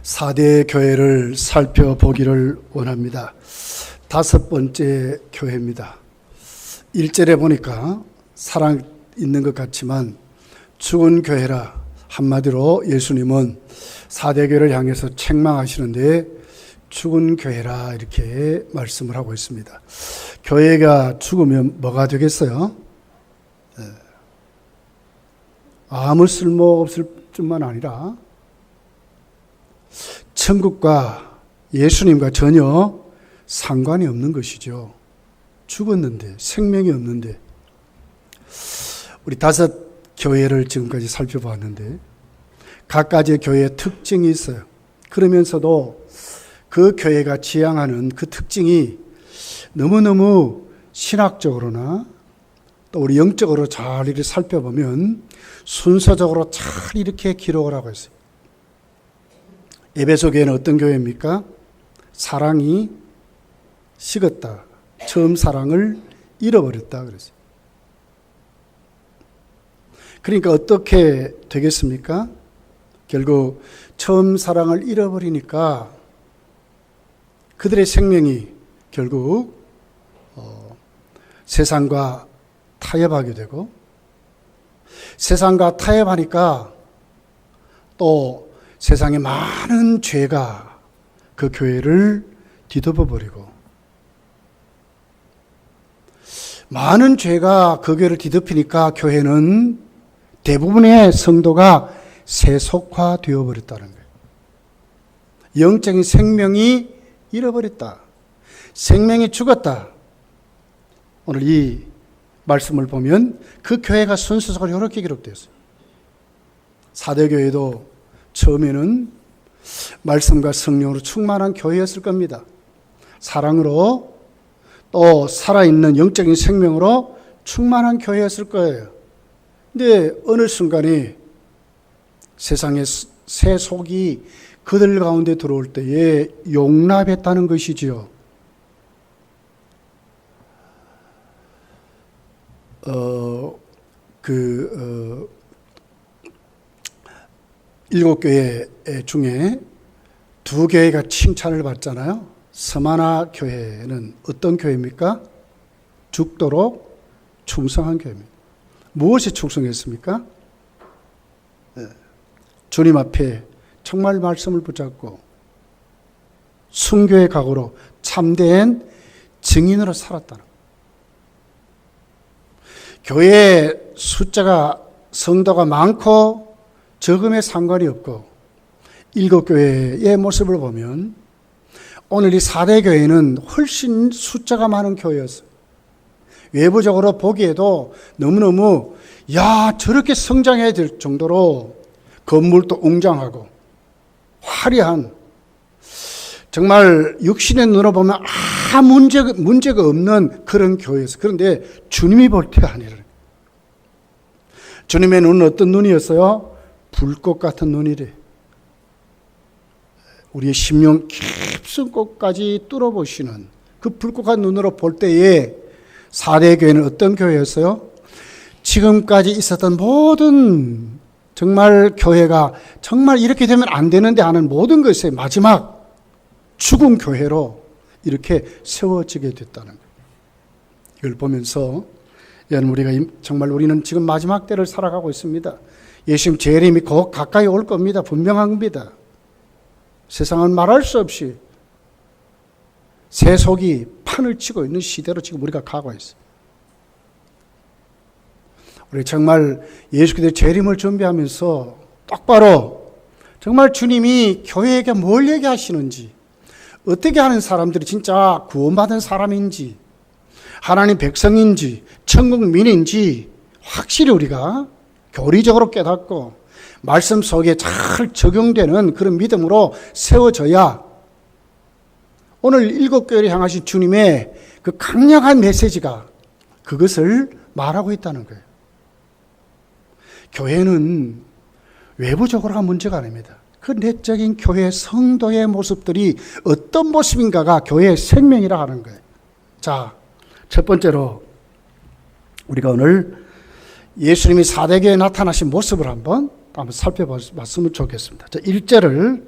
4대 교회를 살펴보기를 원합니다. 5번째 교회입니다. 1절에 보니까 사랑 있는 것 같지만 죽은 교회라, 한마디로 예수님은 4대 교회를 향해서 책망하시는데 죽은 교회라 이렇게 말씀을 하고 있습니다. 교회가 죽으면 뭐가 되겠어요? 아무 쓸모 없을 뿐만 아니라 천국과 예수님과 전혀 상관이 없는 것이죠. 죽었는데, 생명이 없는데. 우리 5 교회를 지금까지 살펴보았는데 각가지의 교회의 특징이 있어요. 그러면서도 그 교회가 지향하는 그 특징이 너무너무 신학적으로나 또 우리 영적으로 잘 이렇게 살펴보면 순서적으로 잘 이렇게 기록을 하고 있어요. 에베소 교회는 어떤 교회입니까? 사랑이 식었다. 처음 사랑을 잃어버렸다 그랬어요. 그러니까 어떻게 되겠습니까? 결국 처음 사랑을 잃어버리니까 그들의 생명이 결국 세상과 타협하게 되고, 세상과 타협하니까 또 세상에 많은 죄가 그 교회를 뒤덮어 버리고, 많은 죄가 그 교회를 뒤덮이니까 교회는 대부분의 성도가 세속화되어 버렸다는 거예요. 영적인 생명이 잃어버렸다. 생명이 죽었다. 오늘 이 말씀을 보면 그 교회가 순서적으로 이렇게 기록되어 있어요. 4대 교회도 처음에는 말씀과 성령으로 충만한 교회였을 겁니다. 사랑으로 또 살아있는 영적인 생명으로 충만한 교회였을 거예요. 근데 어느 순간에 세상의 세속이 그들 가운데 들어올 때에 용납했다는 것이지요. 일곱 교회 중에 2 교회가 칭찬을 받잖아요. 서마나 교회는 어떤 교회입니까? 죽도록 충성한 교회입니다. 무엇이 충성했습니까? 주님 앞에 정말 말씀을 붙잡고 순교의 각오로 참된 증인으로 살았다는 거예요. 교회의 숫자가, 성도가 많고 적음에 상관이 없고, 7 교회의 모습을 보면 오늘 이 4대 교회는 훨씬 숫자가 많은 교회였어요. 외부적으로 보기에도 너무너무 저렇게 성장해야 될 정도로 건물도 웅장하고 화려한, 정말 육신의 눈으로 보면 문제가 없는 그런 교회였어요. 그런데 주님이 볼 때가 아니라, 주님의 눈은 어떤 눈이었어요? 불꽃 같은 눈이래. 우리의 심령 깊은 곳까지 뚫어보시는 그 불꽃 같은 눈으로 볼 때에 4대 교회는 어떤 교회였어요? 지금까지 있었던 모든, 정말 교회가 정말 이렇게 되면 안 되는데 하는 모든 것의 마지막 죽은 교회로 이렇게 세워지게 됐다는 거예요. 이걸 보면서 여러분, 우리는 지금 마지막 때를 살아가고 있습니다. 예수님 재림이 곧 가까이 올 겁니다. 분명한 겁니다. 세상은 말할 수 없이 세속이 판을 치고 있는 시대로 지금 우리가 가고 있어요. 우리 정말 예수 그리스도의 재림을 준비하면서 똑바로 정말 주님이 교회에게 뭘 얘기하시는지, 어떻게 하는 사람들이 진짜 구원받은 사람인지, 하나님 백성인지, 천국민인지 확실히 우리가 교리적으로 깨닫고 말씀 속에 잘 적용되는 그런 믿음으로 세워져야 오늘 7 교회를 향하신 주님의 그 강력한 메시지가 그것을 말하고 있다는 거예요. 교회는 외부적으로가 문제가 아닙니다. 그 내적인 교회 성도의 모습들이 어떤 모습인가가 교회의 생명이라 하는 거예요. 자, 첫 번째로 우리가 오늘 예수님이 4대 교회에 나타나신 모습을 한번 살펴봤으면 좋겠습니다. 자, 1절을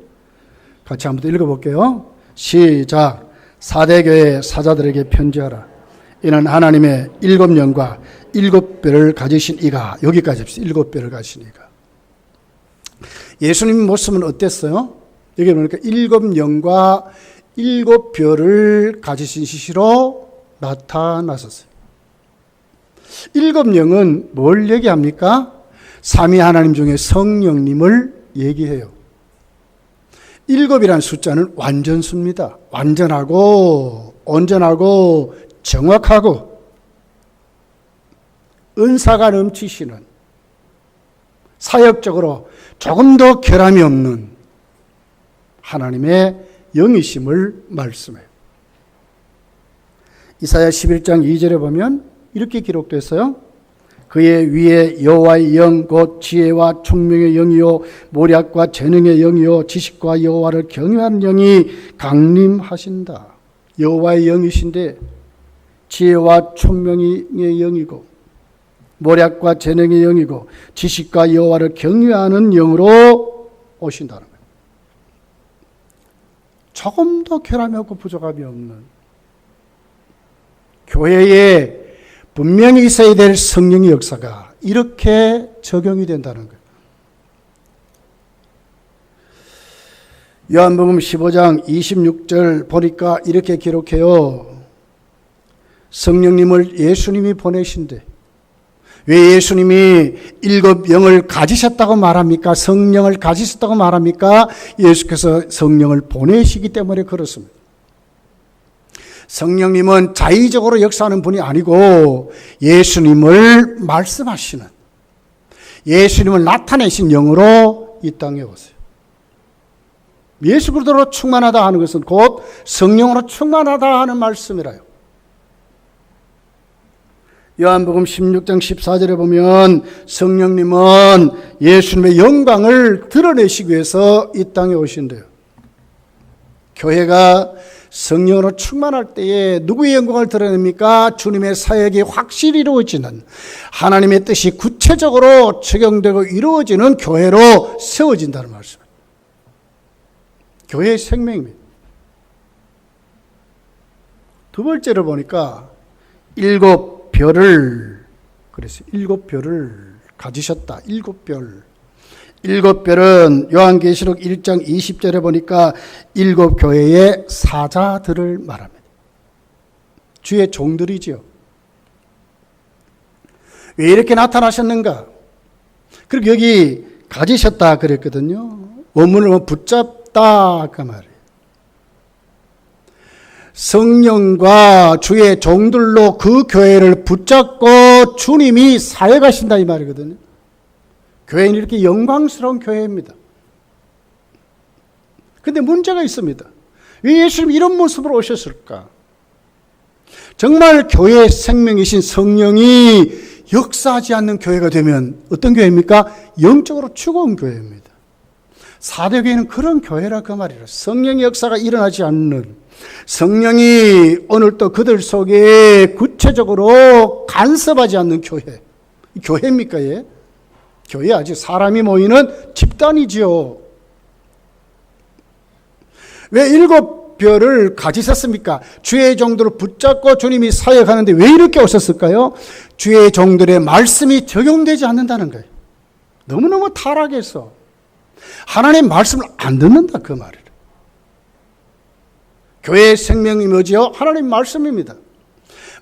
같이 한번 읽어볼게요. 시작. 사대교회 사자들에게 편지하라. 이는 하나님의 7영과 7뼈를 가지신 이가, 여기까지 합시다. 7뼈를 가지신 이가. 예수님 모습은 어땠어요? 여기 보니까 7영과 7뼈를 가지신 시시로 나타나셨어요. 7영은 뭘 얘기합니까? 삼위 하나님 중에 성령님을 얘기해요. 7이라는 숫자는 완전수입니다. 완전하고 온전하고 정확하고 은사가 넘치시는, 사역적으로 조금 더 결함이 없는 하나님의 영이심을 말씀해요. 이사야 11장 2절에 보면 이렇게 기록됐어요. 그의 위에 여호와의 영 곧 지혜와 총명의 영이요 모략과 재능의 영이요 지식과 여호와를 경외하는 영이 강림하신다. 여호와의 영이신데 지혜와 총명의 영이고 모략과 재능의 영이고 지식과 여호와를 경외하는 영으로 오신다는 거예요. 조금 더 결함이 없고 부족함이 없는, 교회에 분명히 있어야 될 성령의 역사가 이렇게 적용이 된다는 거예요. 요한복음 15장 26절 보니까 이렇게 기록해요. 성령님을 예수님이 보내신대. 왜 예수님이 7영을 가지셨다고 말합니까? 성령을 가지셨다고 말합니까? 예수께서 성령을 보내시기 때문에 그렇습니다. 성령님은 자의적으로 역사하는 분이 아니고 예수님을 말씀하시는, 예수님을 나타내신 영으로 이 땅에 오세요. 예수 그리스도로 충만하다 하는 것은 곧 성령으로 충만하다 하는 말씀이라요. 요한복음 16장 14절에 보면 성령님은 예수님의 영광을 드러내시기 위해서 이 땅에 오신대요. 교회가 성령으로 충만할 때에 누구의 영광을 드러냅니까? 주님의 사역이 확실히 이루어지는, 하나님의 뜻이 구체적으로 적용되고 이루어지는 교회로 세워진다는 말씀입니다. 교회의 생명입니다. 두 번째로 보니까 7뼈를, 그래서 7뼈를 가지셨다. 7뼈를. 7뼈는 요한계시록 1장 20절에 보니까 7교회의 사자들을 말합니다. 주의 종들이지요. 왜 이렇게 나타나셨는가? 그리고 여기 가지셨다 그랬거든요. 원문을 붙잡다 그 말이에요. 성령과 주의 종들로 그 교회를 붙잡고 주님이 사역하신다 이 말이거든요. 교회는 이렇게 영광스러운 교회입니다. 그런데 문제가 있습니다. 왜 예수님이 이런 모습으로 오셨을까? 정말 교회의 생명이신 성령이 역사하지 않는 교회가 되면 어떤 교회입니까? 영적으로 죽은 교회입니다. 사대교회는 그런 교회라 그 말이라. 성령의 역사가 일어나지 않는, 성령이 오늘도 그들 속에 구체적으로 간섭하지 않는 교회. 교회입니까? 예? 교회 아직 사람이 모이는 집단이지요. 왜 7뼈를 가지셨습니까? 주의 종들을 붙잡고 주님이 사역하는데 왜 이렇게 오셨을까요? 주의 종들의 말씀이 적용되지 않는다는 거예요. 너무너무 타락해서 하나님의 말씀을 안 듣는다 그 말이에요. 교회의 생명이 뭐지요? 하나님 말씀입니다.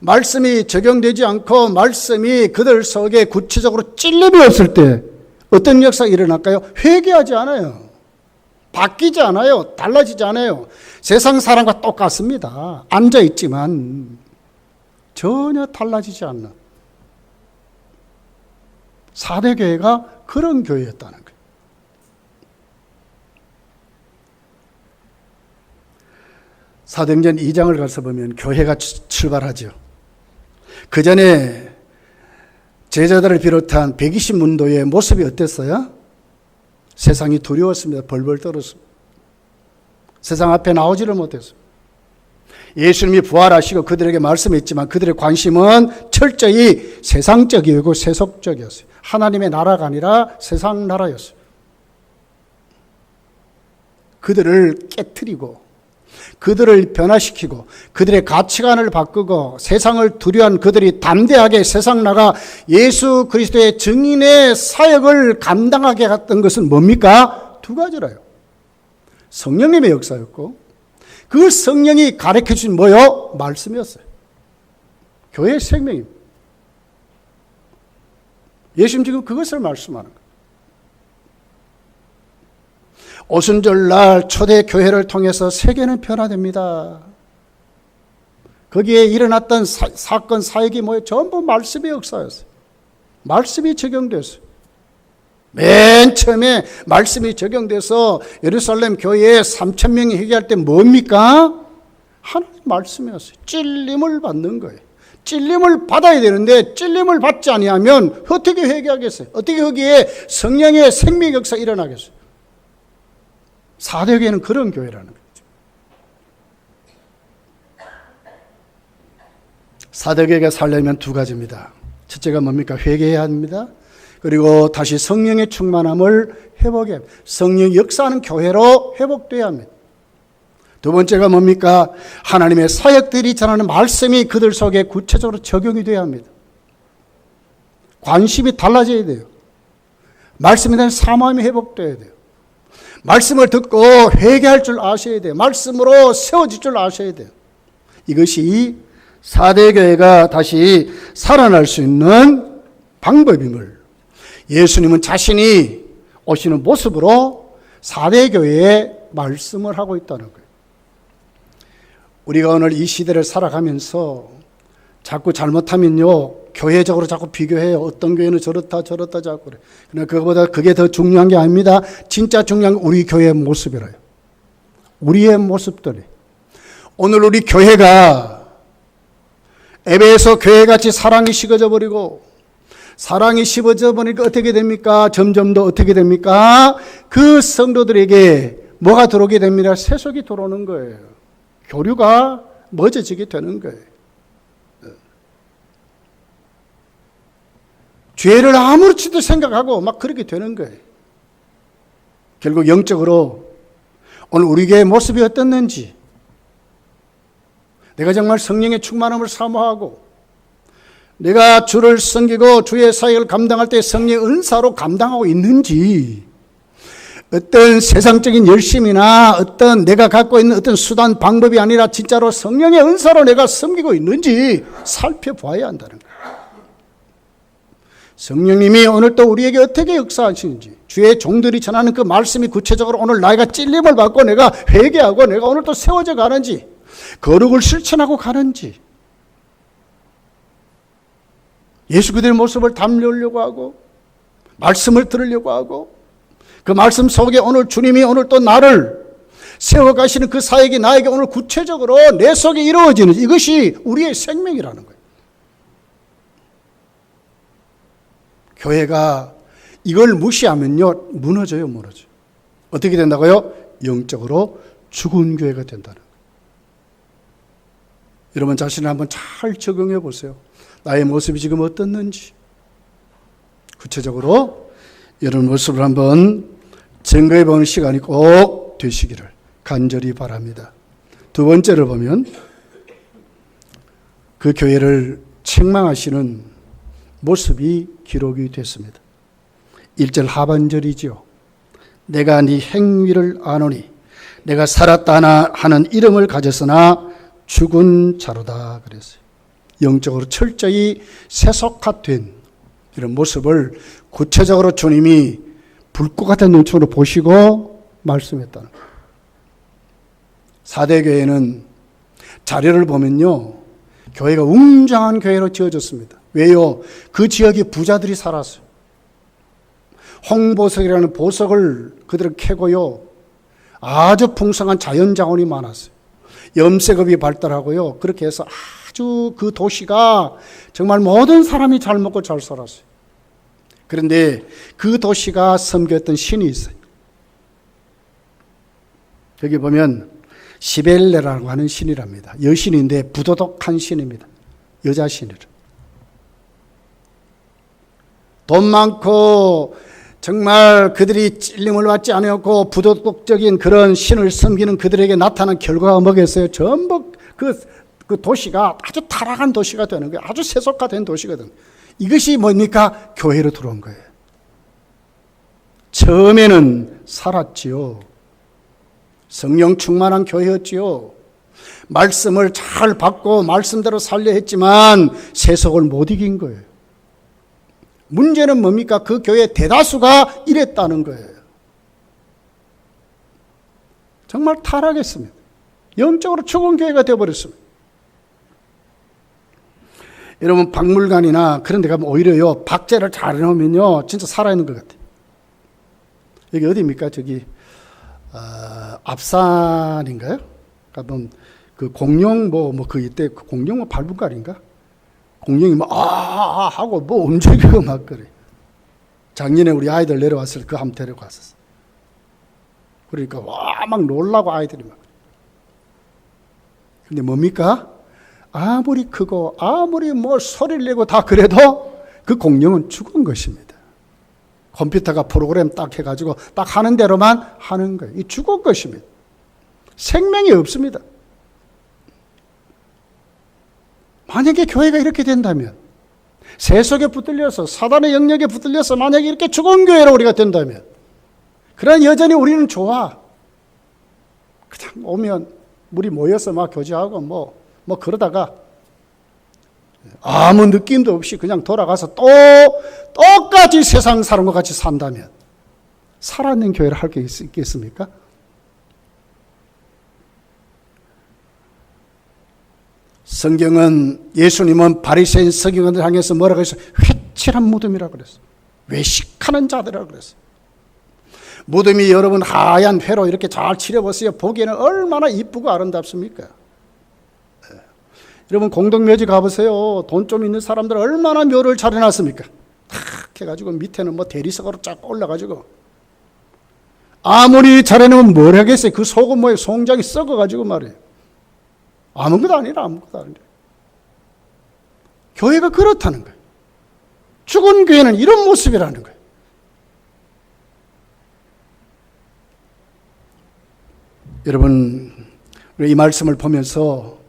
말씀이 적용되지 않고 말씀이 그들 속에 구체적으로 찔림이 없을 때 어떤 역사가 일어날까요? 회개하지 않아요. 바뀌지 않아요. 달라지지 않아요. 세상 사람과 똑같습니다. 앉아있지만 전혀 달라지지 않는 사대교회가 그런 교회였다는 거예요. 사도행전 2장을 가서 보면 교회가 출발하죠. 그 전에 제자들을 비롯한 120문도의 모습이 어땠어요? 세상이 두려웠습니다. 벌벌 떨었습니다. 세상 앞에 나오지를 못했어요. 예수님이 부활하시고 그들에게 말씀했지만 그들의 관심은 철저히 세상적이고 세속적이었어요. 하나님의 나라가 아니라 세상 나라였어요. 그들을 깨트리고 그들을 변화시키고 그들의 가치관을 바꾸고 세상을 두려워한 그들이 담대하게 세상 나가 예수 그리스도의 증인의 사역을 감당하게 했던 것은 뭡니까? 두 가지라요. 성령님의 역사였고 그 성령이 가르쳐 주신 뭐요? 말씀이었어요. 교회의 생명입니다. 예수님 지금 그것을 말씀하는 거예요. 오순절날 초대교회를 통해서 세계는 변화됩니다. 거기에 일어났던 사건, 사역이 뭐예요? 전부 말씀의 역사였어요. 말씀이 적용됐어요. 맨 처음에 말씀이 적용돼서 예루살렘 교회에 3,000명이 회개할 때 뭡니까? 하나님 말씀이었어요. 찔림을 받는 거예요. 찔림을 받아야 되는데 찔림을 받지 아니하면 어떻게 회개하겠어요? 어떻게 거기에 성령의 생명 역사가 일어나겠어요? 사대교회는 그런 교회라는 거죠. 사대교회가 살려면 두 가지입니다. 첫째가 뭡니까? 회개해야 합니다. 그리고 다시 성령의 충만함을 회복해야 합니다. 성령 역사하는 교회로 회복돼야 합니다. 두 번째가 뭡니까? 하나님의 사역들이 전하는 말씀이 그들 속에 구체적으로 적용이 돼야 합니다. 관심이 달라져야 돼요. 말씀에 대한 사모함이 회복돼야 돼요. 말씀을 듣고 회개할 줄 아셔야 돼요. 말씀으로 세워질 줄 아셔야 돼요. 이것이 사대교회가 다시 살아날 수 있는 방법임을 예수님은 자신이 오시는 모습으로 사대교회에 말씀을 하고 있다는 거예요. 우리가 오늘 이 시대를 살아가면서 자꾸 잘못하면요 교회적으로 자꾸 비교해요. 어떤 교회는 저렇다 자꾸 그래. 그러나 그거보다 그게 더 중요한 게 아닙니다. 진짜 중요한 건 우리 교회의 모습이라요. 우리의 모습들이. 오늘 우리 교회가 에베소 교회같이 사랑이 식어져 버리고 사랑이 식어져 버리니까 어떻게 됩니까? 점점 더 어떻게 됩니까? 그 성도들에게 뭐가 들어오게 됩니다. 세속이 들어오는 거예요. 교류가 멎어지게 되는 거예요. 죄를 아무렇지도 생각하고 막 그렇게 되는 거예요. 결국 영적으로 오늘 우리 교회의 모습이 어떻는지, 내가 정말 성령의 충만함을 사모하고 내가 주를 섬기고 주의 사역을 감당할 때 성령의 은사로 감당하고 있는지, 어떤 세상적인 열심이나 어떤 내가 갖고 있는 어떤 수단 방법이 아니라 진짜로 성령의 은사로 내가 섬기고 있는지 살펴봐야 한다는 거예요. 성령님이 오늘 또 우리에게 어떻게 역사하시는지, 주의 종들이 전하는 그 말씀이 구체적으로 오늘 나이가 찔림을 받고 내가 회개하고 내가 오늘 또 세워져 가는지, 거룩을 실천하고 가는지, 예수 그대의 모습을 담으려고 하고 말씀을 들으려고 하고 그 말씀 속에 오늘 주님이 오늘 또 나를 세워가시는 그 사역이 나에게 오늘 구체적으로 내 속에 이루어지는, 이것이 우리의 생명이라는 거예요. 교회가 이걸 무시하면요 무너져요. 어떻게 된다고요? 영적으로 죽은 교회가 된다는 거예요. 여러분 자신을 한번 잘 적용해 보세요. 나의 모습이 지금 어떻는지 구체적으로 이런 모습을 한번 점검해 보는 시간이 꼭 되시기를 간절히 바랍니다. 두 번째를 보면 그 교회를 책망하시는 모습이 기록이 됐습니다. 1절 하반절이죠. 내가 네 행위를 아노니 내가 살았다 하는 이름을 가졌으나 죽은 자로다 그랬어요. 영적으로 철저히 세속화된 이런 모습을 구체적으로 주님이 불꽃 같은 눈초로 보시고 말씀했다는 거예요. 사대교회는 자료를 보면요 교회가 웅장한 교회로 지어졌습니다. 왜요? 그 지역에 부자들이 살았어요. 홍보석이라는 보석을 그들은 캐고요 아주 풍성한 자연자원이 많았어요. 염색업이 발달하고요 그렇게 해서 아주 그 도시가 정말 모든 사람이 잘 먹고 잘 살았어요. 그런데 그 도시가 섬겼던 신이 있어요. 여기 보면 시벨레라고 하는 신이랍니다. 여신인데 부도덕한 신입니다. 여자 신이라. 돈 많고 정말 그들이 찔림을 받지 않았고 부도덕적인 그런 신을 섬기는 그들에게 나타난 결과가 뭐겠어요? 전부 그 도시가 아주 타락한 도시가 되는 거예요. 아주 세속화된 도시거든. 이것이 뭡니까? 교회로 들어온 거예요. 처음에는 살았지요. 성령 충만한 교회였지요. 말씀을 잘 받고 말씀대로 살려 했지만 세속을 못 이긴 거예요. 문제는 뭡니까? 그 교회 대다수가 이랬다는 거예요. 정말 타락했습니다. 영적으로 죽은 교회가 되어버렸습니다. 여러분 박물관이나 그런 데 가면 오히려요 박제를 잘 해놓으면요 진짜 살아있는 것 같아요. 여기 어디입니까? 저기 앞산인가요? 가면 그 공룡 그 이때 그 공룡 발분갈인가? 공룡이 하고 움직이고 막 그래. 작년에 우리 아이들 내려왔을 때 그 함 데려갔었어. 그러니까 막 놀라고 아이들이 막. 근데 뭡니까? 아무리 크고 아무리 소리를 내고 다 그래도 그 공룡은 죽은 것입니다. 컴퓨터가 프로그램 딱 해가지고 딱 하는 대로만 하는 거예요. 이 죽은 것입니다. 생명이 없습니다. 만약에 교회가 이렇게 된다면, 세속에 붙들려서 사단의 영역에 붙들려서 만약에 이렇게 죽은 교회로 우리가 된다면, 그러나 여전히 우리는 좋아. 그냥 오면 우리 모여서 막 교제하고 그러다가 아무 느낌도 없이 그냥 돌아가서 똑같이 세상 사람과 같이 산다면 살아있는 교회를 할 수 있겠습니까? 성경은 예수님은 바리새인 서기관들 향해서 뭐라고 했어요? 회칠한 무덤이라고 그랬어요. 외식하는 자들이라고 그랬어요. 무덤이 여러분 하얀 회로 이렇게 잘 칠해보세요. 보기에는 얼마나 이쁘고 아름답습니까? 여러분 공동묘지 가보세요. 돈 좀 있는 사람들 얼마나 묘를 잘 해놨습니까? 탁 해가지고 밑에는 대리석으로 쫙 올라가지고 아무리 잘 해놓으면 뭘 하겠어요? 그 속은 송장이 썩어가지고 말이에요. 아무것도 아니라. 교회가 그렇다는 거예요. 죽은 교회는 이런 모습이라는 거예요. 여러분, 우리 이 말씀을 보면서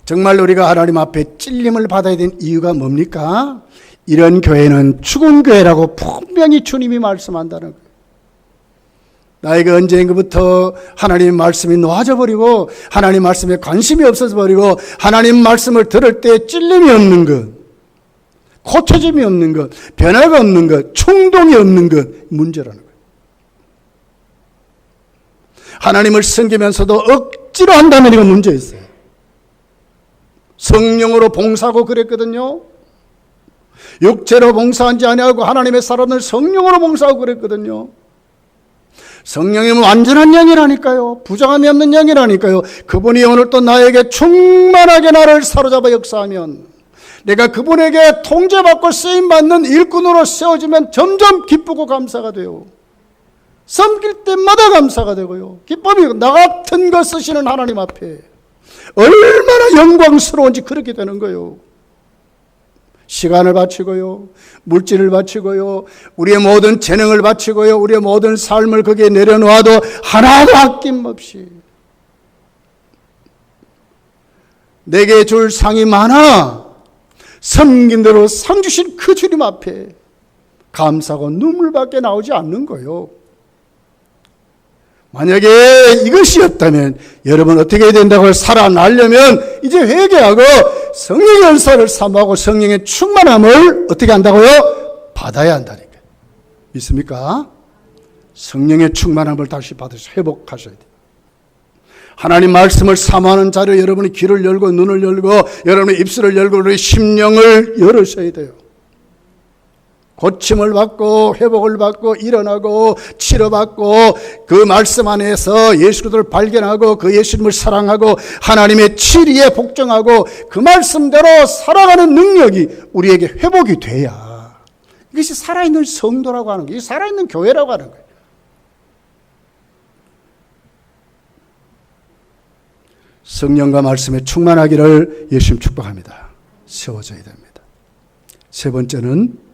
정말 우리가 하나님 앞에 찔림을 받아야 되는 이유가 뭡니까? 이런 교회는 죽은 교회라고 분명히 주님이 말씀한다는 거예요. 나에게 언젠가부터 하나님 말씀이 놓아져 버리고 하나님 말씀에 관심이 없어져 버리고 하나님 말씀을 들을 때 찔림이 없는 것, 고쳐짐이 없는 것, 변화가 없는 것, 충동이 없는 것, 문제라는 거예요. 하나님을 섬기면서도 억지로 한다면 이거 문제였어요. 성령으로 봉사하고 그랬거든요. 육체로 봉사한지 아니하고 하나님의 사람들 성령으로 봉사하고 그랬거든요. 성령이면 완전한 영이라니까요. 부정함이 없는 영이라니까요. 그분이 오늘 또 나에게 충만하게 나를 사로잡아 역사하면 내가 그분에게 통제받고 쓰임받는 일꾼으로 세워지면 점점 기쁘고 감사가 돼요. 섬길 때마다 감사가 되고요. 기쁨이 나 같은 것 쓰시는 하나님 앞에 얼마나 영광스러운지 그렇게 되는 거예요. 시간을 바치고요, 물질을 바치고요, 우리의 모든 재능을 바치고요, 우리의 모든 삶을 거기에 내려놓아도 하나도 아낌없이 내게 줄 상이 많아 섬긴 대로 상 주신 그 주님 앞에 감사하고 눈물밖에 나오지 않는 거예요. 만약에 이것이 없다면 여러분 어떻게 해야 된다고 살아나려면 이제 회개하고 성령의 은사를 사모하고 성령의 충만함을 어떻게 한다고요? 받아야 한다니까요. 믿습니까? 성령의 충만함을 다시 받으셔 회복하셔야 돼요. 하나님 말씀을 사모하는 자로 여러분이 귀를 열고 눈을 열고 여러분의 입술을 열고 우리 심령을 열으셔야 돼요. 고침을 받고 회복을 받고 일어나고 치료받고 그 말씀 안에서 예수 그리스도를 발견하고 그 예수님을 사랑하고 하나님의 치리에 복종하고 그 말씀대로 살아가는 능력이 우리에게 회복이 돼야 이것이 살아있는 성도라고 하는 거예요. 살아있는 교회라고 하는 거예요. 성령과 말씀에 충만하기를 예수님 축복합니다. 세워져야 됩니다. 세 번째는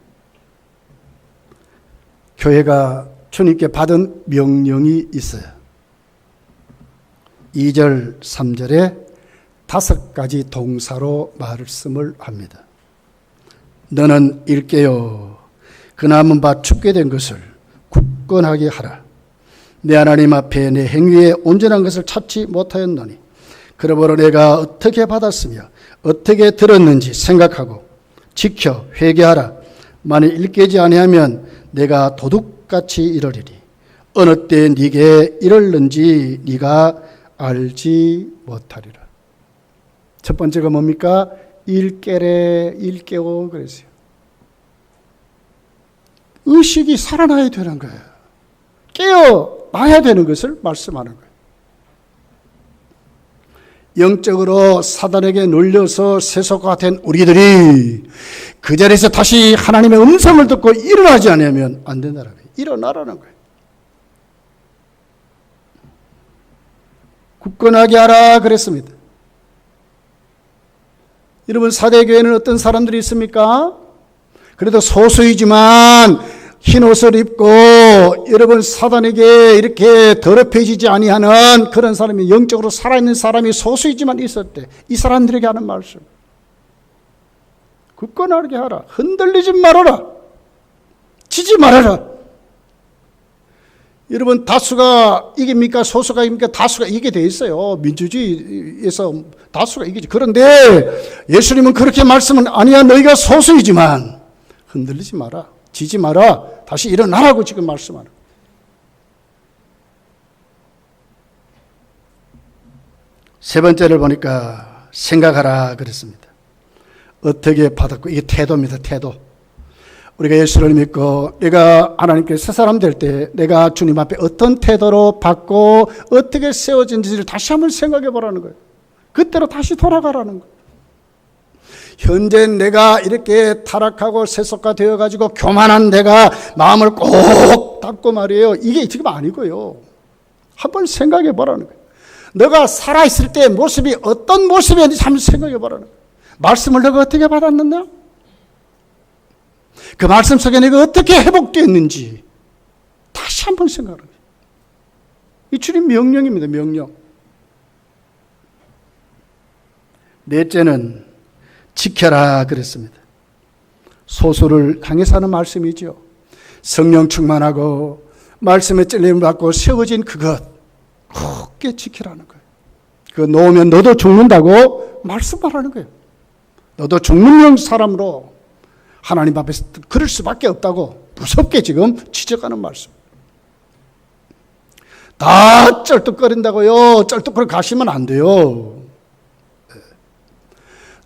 교회가 주님께 받은 명령이 있어요. 2절, 3절에 5가지 동사로 말씀을 합니다. 너는 일깨어 그 남은 바 죽게 된 것을 굳건하게 하라. 내 하나님 앞에 내 행위에 온전한 것을 찾지 못하였노니 그러므로 내가 어떻게 받았으며 어떻게 들었는지 생각하고 지켜 회개하라. 만일 일깨지 아니하면 내가 도둑같이 이르리니 어느 때 네게 이르는지 네가 알지 못하리라. 첫 번째가 뭡니까? 일깨래, 일깨워 그랬어요. 의식이 살아나야 되는 거예요. 깨어나야 되는 것을 말씀하는 거예요. 영적으로 사단에게 눌려서 세속화 된 우리들이 그 자리에서 다시 하나님의 음성을 듣고 일어나지 않으면 안 된다는 거예요. 일어나라는 거예요. 굳건하게 하라 그랬습니다. 여러분, 사대교회는 어떤 사람들이 있습니까? 그래도 소수이지만 흰 옷을 입고 여러분 사단에게 이렇게 더럽혀지지 아니하는 그런 사람이, 영적으로 살아있는 사람이 소수이지만 있었대. 이 사람들에게 하는 말씀, 굳건하게 하라. 흔들리지 말아라. 지지 말아라. 여러분, 다수가 이깁니까? 소수가 이깁니까? 다수가 이기게 돼 있어요. 민주주의에서 다수가 이기지. 그런데 예수님은 그렇게 말씀은 아니야. 너희가 소수이지만 흔들리지 마라. 지지 마라. 다시 일어나라고 지금 말씀하는. 세 번째를 보니까 생각하라 그랬습니다. 어떻게 받았고, 이게 태도입니다. 태도. 우리가 예수를 믿고 내가 하나님께 새 사람 될 때 내가 주님 앞에 어떤 태도로 받고 어떻게 세워진지를 다시 한번 생각해 보라는 거예요. 그때로 다시 돌아가라는 거예요. 현재 내가 이렇게 타락하고 세속화 되어가지고 교만한 내가 마음을 꼭 닫고 말이에요. 이게 지금 아니고요. 한번 생각해 보라는 거예요. 너가 살아있을 때 모습이 어떤 모습이었는지 한번 생각해 보라는 거예요. 말씀을 내가 어떻게 받았느냐? 그 말씀 속에 내가 어떻게 회복되었는지 다시 한번 생각하는 거예요. 이 주님 명령입니다. 명령. 넷째는 지켜라 그랬습니다. 소수를 향해서 하는 말씀이죠. 성령 충만하고 말씀에 찔림을 받고 세워진 그것 굳게 지키라는 거예요. 그거 놓으면 너도 죽는다고 말씀하라는 거예요. 너도 죽는 사람으로 하나님 앞에서 그럴 수밖에 없다고 무섭게 지금 지적하는 말씀. 다 쩔뚝거린다고요. 쩔뚝거려 가시면 안 돼요.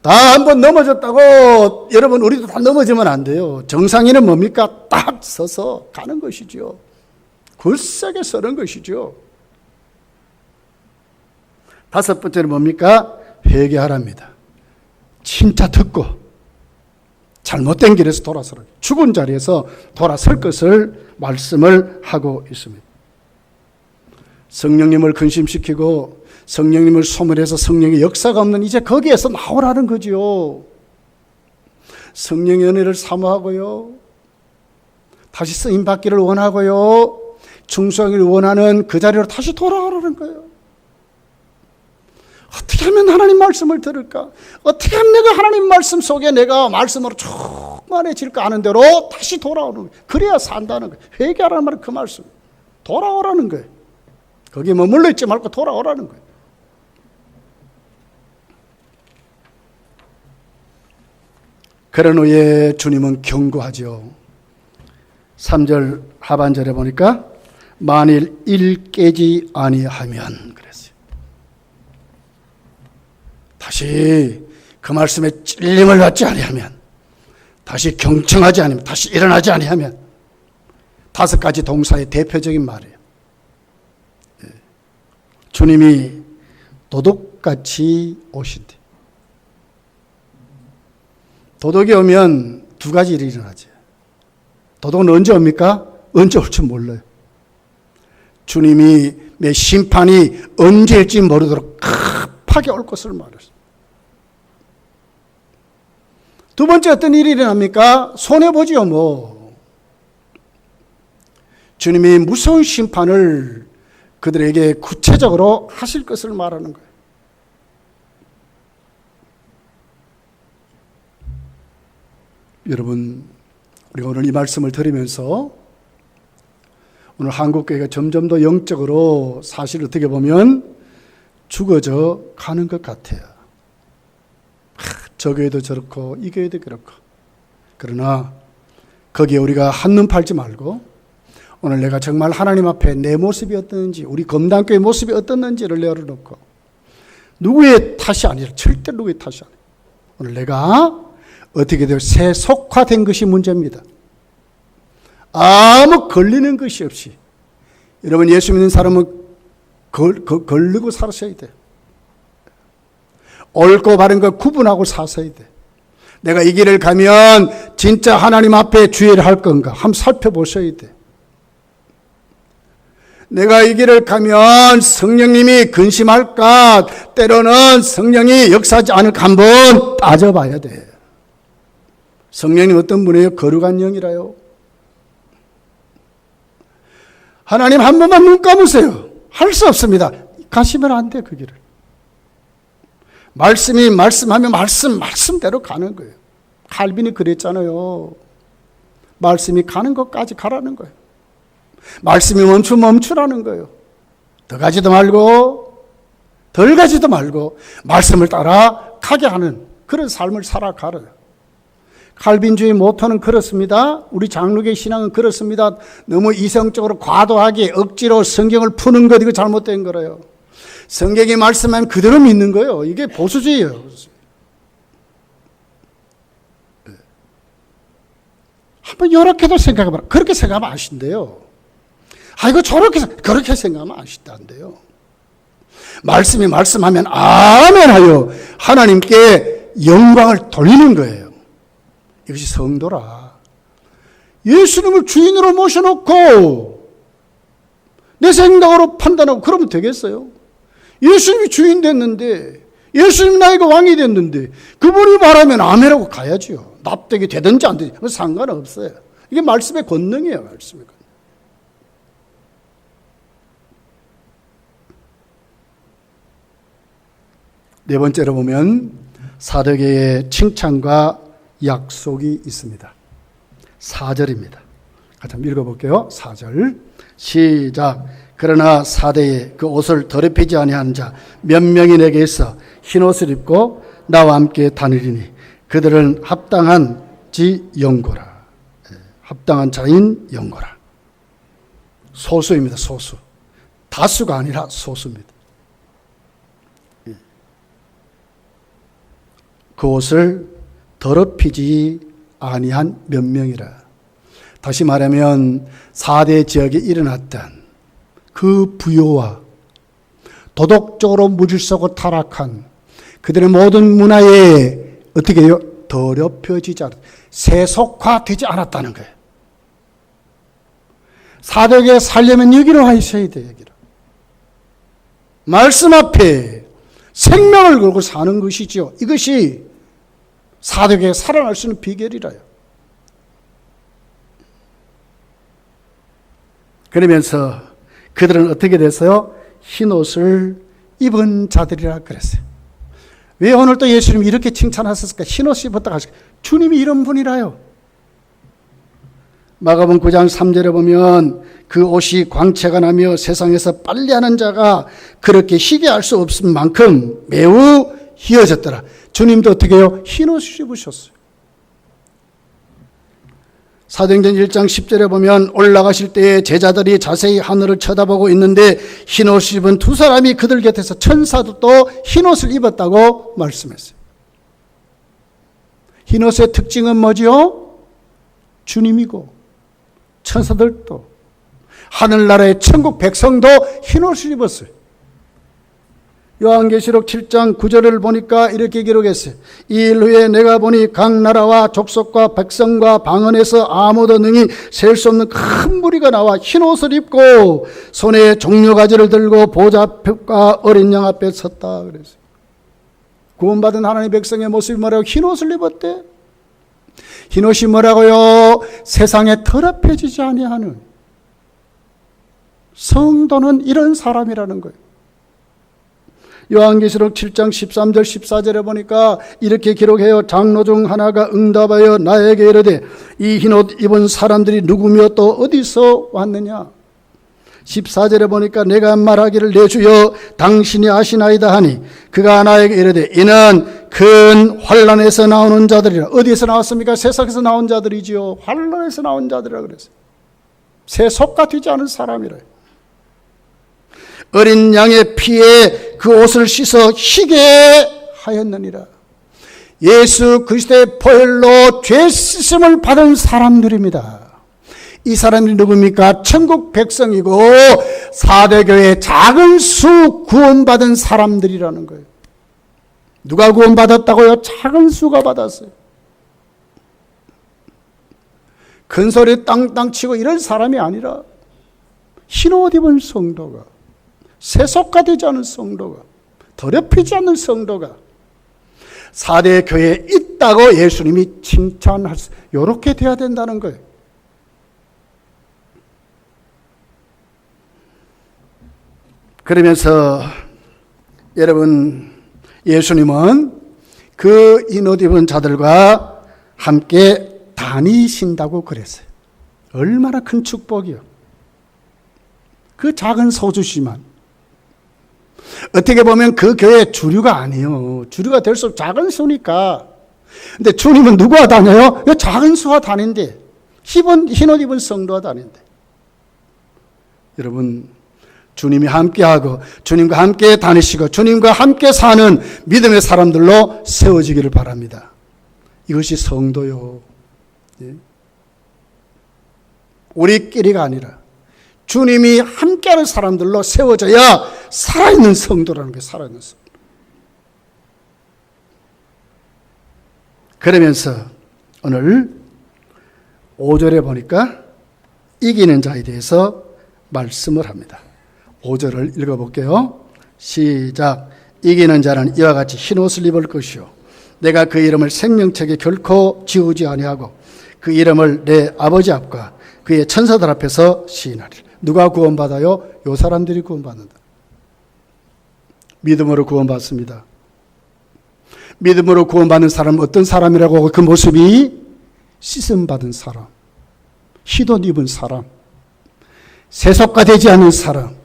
다 한번 넘어졌다고 여러분 우리도 다 넘어지면 안 돼요. 정상인은 뭡니까? 딱 서서 가는 것이죠. 굳세게 서는 것이죠. 다섯 번째는 뭡니까? 회개하랍니다. 진짜 듣고 잘못된 길에서 돌아서라. 죽은 자리에서 돌아설 것을 말씀을 하고 있습니다. 성령님을 근심시키고 성령님을 소멸해서 성령의 역사가 없는 이제 거기에서 나오라는 거죠. 성령의 은혜를 사모하고요. 다시 쓰임받기를 원하고요. 충성을 원하는 그 자리로 다시 돌아오라는 거예요. 어떻게 하면 하나님 말씀을 들을까? 어떻게 하면 내가 하나님 말씀 속에 내가 말씀으로 충만해질까 하는 대로 다시 돌아오는 거예요. 그래야 산다는 거예요. 회개하라는 말은 그 말씀. 돌아오라는 거예요. 거기에 머물러 있지 말고 돌아오라는 거예요. 그런 후에 주님은 경고하죠. 3절 하반절에 보니까 만일 일 깨지 아니하면 그랬어요. 다시 그 말씀에 찔림을 받지 아니하면, 다시 경청하지 않으면, 다시 일어나지 아니하면, 5가지 동사의 대표적인 말이에요. 주님이 도둑같이 오신대. 도둑이 오면 2가지 일이 일어나죠. 도둑은 언제 옵니까? 언제 올지 몰라요. 주님이 내 심판이 언제일지 모르도록 급하게 올 것을 말했어요. 두 번째 어떤 일이 일어납니까? 손해보지요, 뭐. 주님이 무서운 심판을 그들에게 구체적으로 하실 것을 말하는 거예요. 여러분, 우리가 오늘 이 말씀을 들으면서 오늘 한국교회가 점점 더 영적으로 사실 어떻게 보면 죽어져 가는 것 같아요. 저 교회도 저렇고 이 교회도 그렇고. 그러나 거기에 우리가 한눈 팔지 말고 오늘 내가 정말 하나님 앞에 내 모습이 어떻는지, 우리 검단교회 모습이 어떻는지를 내려놓고, 누구의 탓이 아니라 절대 누구의 탓이 아니에요. 오늘 내가 어떻게 되어 세속화된 것이 문제입니다. 아무 걸리는 것이 없이. 여러분, 예수 믿는 사람은 걸리고 살아셔야 돼요. 옳고 바른 거 구분하고 사셔야 돼요. 내가 이 길을 가면 진짜 하나님 앞에 주의를 할 건가 한번 살펴보셔야 돼요. 내가 이 길을 가면 성령님이 근심할까, 때로는 성령이 역사하지 않을까 한번 따져봐야 돼. 성령님 어떤 분이에요? 거룩한 영이라요. 하나님 한 번만 눈 감으세요. 할 수 없습니다. 가시면 안 돼, 그 길을. 말씀이 말씀하면 말씀대로 가는 거예요. 칼빈이 그랬잖아요. 말씀이 가는 것까지 가라는 거예요. 말씀이 멈추라는 거예요. 더 가지도 말고 덜 가지도 말고 말씀을 따라 가게 하는 그런 삶을 살아가라. 칼빈주의 모토는 그렇습니다. 우리 장로교의 신앙은 그렇습니다. 너무 이성적으로 과도하게 억지로 성경을 푸는 것, 이거 잘못된 거래요. 성경이 말씀하면 그대로 믿는 거예요. 이게 보수주의예요. 한번 이렇게도 생각해봐라. 그렇게 생각하면 아신대요. 이거 그렇게 생각하면 아신다는데요. 말씀이 말씀하면 아멘 하여 하나님께 영광을 돌리는 거예요. 이것이 성도라. 예수님을 주인으로 모셔놓고 내 생각으로 판단하고 그러면 되겠어요? 예수님이 주인 됐는데, 예수님이 나에게 왕이 됐는데 그분이 말하면 아멘하고 가야죠. 납득이 되든지 안 되든지 상관없어요. 이게 말씀의 권능이에요. 말씀의 권능. 네 번째로 보면 사도계의 칭찬과 약속이 있습니다. 4절입니다. 같이 한번 읽어볼게요. 4절 시작. 그러나 사대에 그 옷을 더럽히지 아니하는 자 몇 명이 내게 있어 흰옷을 입고 나와 함께 다니리니 그들은 합당한 지 영고라. 합당한 자인 영고라. 소수입니다. 소수. 다수가 아니라 소수입니다. 그 옷을 더럽히지 아니한 몇 명이라. 다시 말하면 4대 지역에 일어났던 그 부요와 도덕적으로 무질서고 타락한 그들의 모든 문화에 어떻게 해요? 더럽혀지지 않았다. 세속화되지 않았다는 거예요. 사도계에 살려면 여기로 와 있어야 돼요. 여기로. 말씀 앞에 생명을 걸고 사는 것이죠. 이것이 사도계에 살아날 수 있는 비결이라요. 그러면서 그들은 어떻게 됐어요? 흰옷을 입은 자들이라 그랬어요. 왜 오늘 또 예수님이 이렇게 칭찬하셨을까? 흰옷을 입었다가 주님이 이런 분이라요. 마가복음 9장 3절에 보면 그 옷이 광채가 나며 세상에서 빨래하는 자가 그렇게 희게 할 수 없을 만큼 매우 희어졌더라. 주님도 어떻게 해요? 흰옷을 입으셨어요. 사도행전 1장 10절에 보면 올라가실 때에 제자들이 자세히 하늘을 쳐다보고 있는데 흰옷을 입은 두 사람이 그들 곁에서 천사도 또 흰옷을 입었다고 말씀했어요. 흰옷의 특징은 뭐지요? 주님이고 천사들도 하늘나라의 천국 백성도 흰옷을 입었어요. 요한계시록 7장 9절을 보니까 이렇게 기록했어요. 이 일 후에 내가 보니 각 나라와 족속과 백성과 방언에서 아무도 능히 셀 수 없는 큰 무리가 나와 흰옷을 입고 손에 종려가지를 들고 보좌 앞과 어린 양 앞에 섰다 그랬어요. 구원받은 하나님의 백성의 모습이 뭐라고? 흰옷을 입었대. 흰옷이 뭐라고요? 세상에 더럽혀지지 아니하는 성도는 이런 사람이라는 거예요. 요한계시록 7장 13절 14절에 보니까 이렇게 기록해요. 장로 중 하나가 응답하여 나에게 이르되 이 흰옷 입은 사람들이 누구며 또 어디서 왔느냐. 14절에 보니까 내가 말하기를 내 주여 당신이 아시나이다 하니 그가 나에게 이르되 이는 큰 환난에서 나오는 자들이라. 어디에서 나왔습니까? 세상에서 나온 자들이지요. 환난에서 나온 자들이라 그랬어요. 새 속가 되지 않은 사람이라. 어린 양의 피에 그 옷을 씻어 희게 하였느니라. 예수 그리스도의 보혈로 죄 씻음을 받은 사람들입니다. 이 사람이 누굽니까? 천국 백성이고 4대 교회의 작은 수 구원받은 사람들이라는 거예요. 누가 구원받았다고요? 작은 수가 받았어요. 큰 소리 땅땅 치고 이런 사람이 아니라 흰옷 입은 성도가, 세속화 되지 않은 성도가, 더럽히지 않는 성도가 4대 교회에 있다고 예수님이 칭찬할 수, 이렇게 돼야 된다는 거예요. 그러면서 여러분, 예수님은 그 흰옷 입은 자들과 함께 다니신다고 그랬어요. 얼마나 큰 축복이요. 그 작은 소주씨만. 어떻게 보면 그 교회 주류가 아니에요. 주류가 될수록 작은 수니까. 근데 주님은 누구와 다녀요? 작은 수와 다닌대. 흰옷 입은 성도와 다닌대. 여러분, 주님이 함께하고 주님과 함께 다니시고 주님과 함께 사는 믿음의 사람들로 세워지기를 바랍니다. 이것이 성도요. 우리끼리가 아니라 주님이 함께하는 사람들로 세워져야 살아있는 성도라는 게 살아있는 성도. 그러면서 오늘 5절에 보니까 이기는 자에 대해서 말씀을 합니다. 5절을 읽어볼게요. 시작. 이기는 자는 이와 같이 흰옷을 입을 것이요 내가 그 이름을 생명책에 결코 지우지 아니하고 그 이름을 내 아버지 앞과 그의 천사들 앞에서 시인하리라. 누가 구원받아요? 요 사람들이 구원받는다. 믿음으로 구원받습니다. 믿음으로 구원받는 사람은 어떤 사람이라고 하고 그 모습이 씻음받은 사람, 흰옷 입은 사람, 세속화 되지 않은 사람,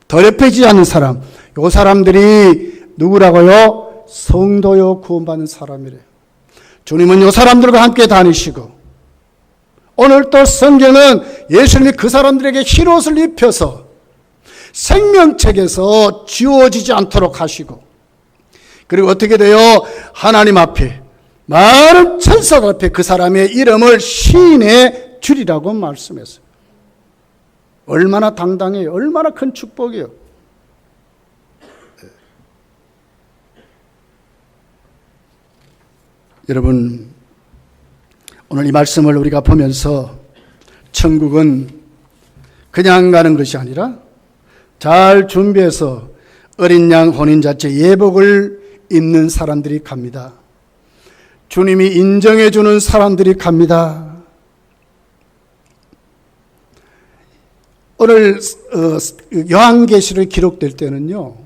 더럽혀지지 않은 사람, 요 사람들이 누구라고요? 성도요, 구원받는 사람이래요. 주님은 요 사람들과 함께 다니시고 오늘 또 성경은 예수님이 그 사람들에게 흰옷을 입혀서 생명책에서 지워지지 않도록 하시고 그리고 어떻게 돼요? 하나님 앞에 많은 천사들 앞에 그 사람의 이름을 시인해 주리라고 말씀했어요. 얼마나 당당해요. 얼마나 큰 축복이에요. 여러분, 오늘 이 말씀을 우리가 보면서 천국은 그냥 가는 것이 아니라 잘 준비해서 어린 양 혼인잔치 예복을 입는 사람들이 갑니다. 주님이 인정해 주는 사람들이 갑니다. 오늘 요한계시록이 기록될 때는요,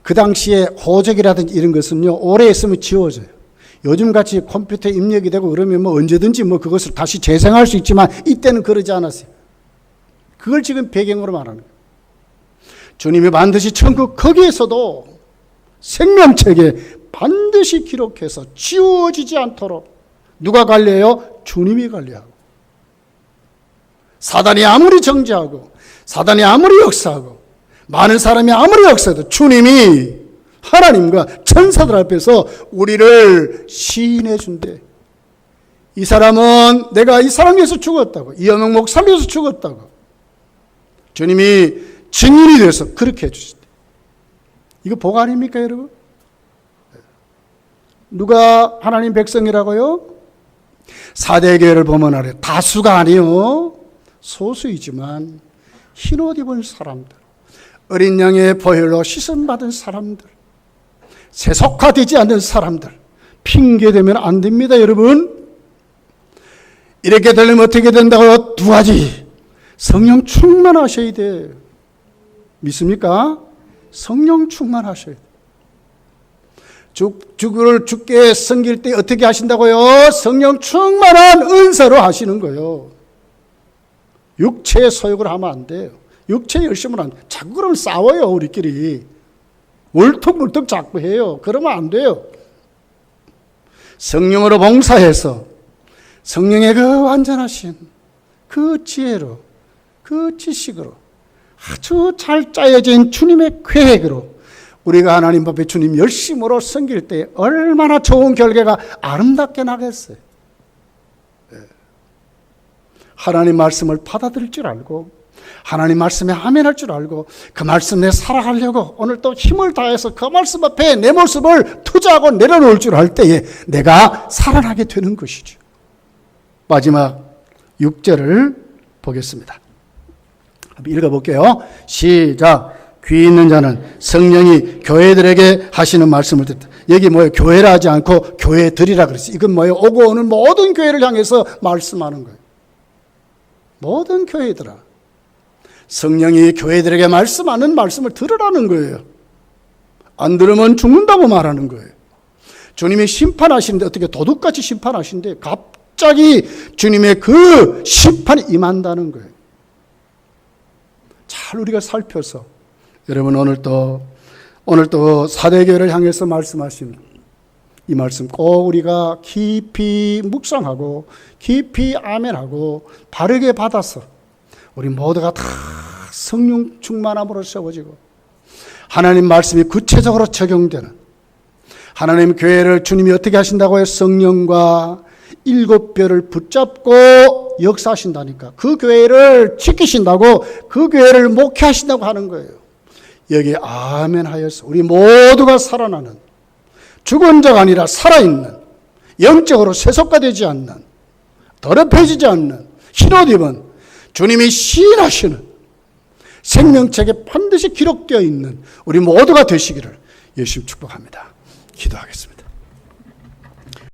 그 당시에 호적이라든지 이런 것은요 오래 있으면 지워져요. 요즘같이 컴퓨터에 입력이 되고 그러면 뭐 언제든지 뭐 그것을 다시 재생할 수 있지만 이때는 그러지 않았어요. 그걸 지금 배경으로 말하는 거예요. 주님이 반드시 천국 거기에서도 생명책에 반드시 기록해서 지워지지 않도록 누가 관리해요? 주님이 관리하고. 사단이 아무리 정죄하고 사단이 아무리 역사하고 많은 사람이 아무리 역사해도 주님이 하나님과 천사들 앞에서 우리를 시인해 준대. 이 사람은 내가 이 사람 위해서 죽었다고, 이영영 목사 위해서 죽었다고 주님이 증인이 돼서 그렇게 해주신대. 이거 복 아닙니까 여러분? 누가 하나님 백성이라고요? 4대 교회를 보면 알아요. 다수가 아니요, 소수이지만 흰옷 입은 사람들, 어린 양의 보혈로 씻음받은 사람들, 세속화되지 않는 사람들, 핑계대면 안 됩니다 여러분. 이렇게 되려면 어떻게 된다고요? 두 가지. 성령 충만하셔야 돼요. 믿습니까? 성령 충만하셔야 돼요. 주를 섬길 때 어떻게 하신다고요? 성령 충만한 은사로 하시는 거예요. 육체의 소욕을 하면 안 돼요. 육체의 열심을 안 돼요. 자꾸 그러면 싸워요, 우리끼리. 월턱물턱 자꾸 해요. 그러면 안 돼요. 성령으로 봉사해서 성령의 그 완전하신 그 지혜로, 그 지식으로 아주 잘 짜여진 주님의 계획으로 우리가 하나님 앞에 주님 열심으로 섬길 때 얼마나 좋은 결과가 아름답게 나겠어요. 하나님 말씀을 받아들일 줄 알고 하나님 말씀에 아멘할 줄 알고 그 말씀에 살아가려고 오늘 또 힘을 다해서 그 말씀 앞에 내 모습을 투자하고 내려놓을 줄 알 때에 내가 살아나게 되는 것이죠. 마지막 6절을 보겠습니다. 읽어볼게요. 시작. 귀 있는 자는 성령이 교회들에게 하시는 말씀을 듣다. 여기 뭐예요? 교회라 하지 않고 교회들이라 그랬어요. 이건 뭐예요? 오고 오는 모든 교회를 향해서 말씀하는 거예요. 모든 교회들아. 성령이 교회들에게 말씀하는 말씀을 들으라는 거예요. 안 들으면 죽는다고 말하는 거예요. 주님이 심판하시는데 어떻게 도둑같이 심판하시는데 갑자기 주님의 그 심판이 임한다는 거예요. 잘 우리가 살펴서 여러분 오늘도 사대교회를 향해서 말씀하신 이 말씀 꼭 우리가 깊이 묵상하고 깊이 아멘하고 바르게 받아서 우리 모두가 다 성령 충만함으로 세워지고 하나님 말씀이 구체적으로 적용되는 하나님 교회를 주님이 어떻게 하신다고요? 성령과 7별을 붙잡고 역사하신다니까. 그 교회를 지키신다고 그 교회를 목회하신다고 하는 거예요. 여기에 아멘 하여서 우리 모두가 살아나는 죽은 자가 아니라 살아있는 영적으로 세속화되지 않는 더럽혀지지 않는 흰옷 입은 주님이 시인하시는 생명책에 반드시 기록되어 있는 우리 모두가 되시기를 예수님 축복합니다. 기도하겠습니다.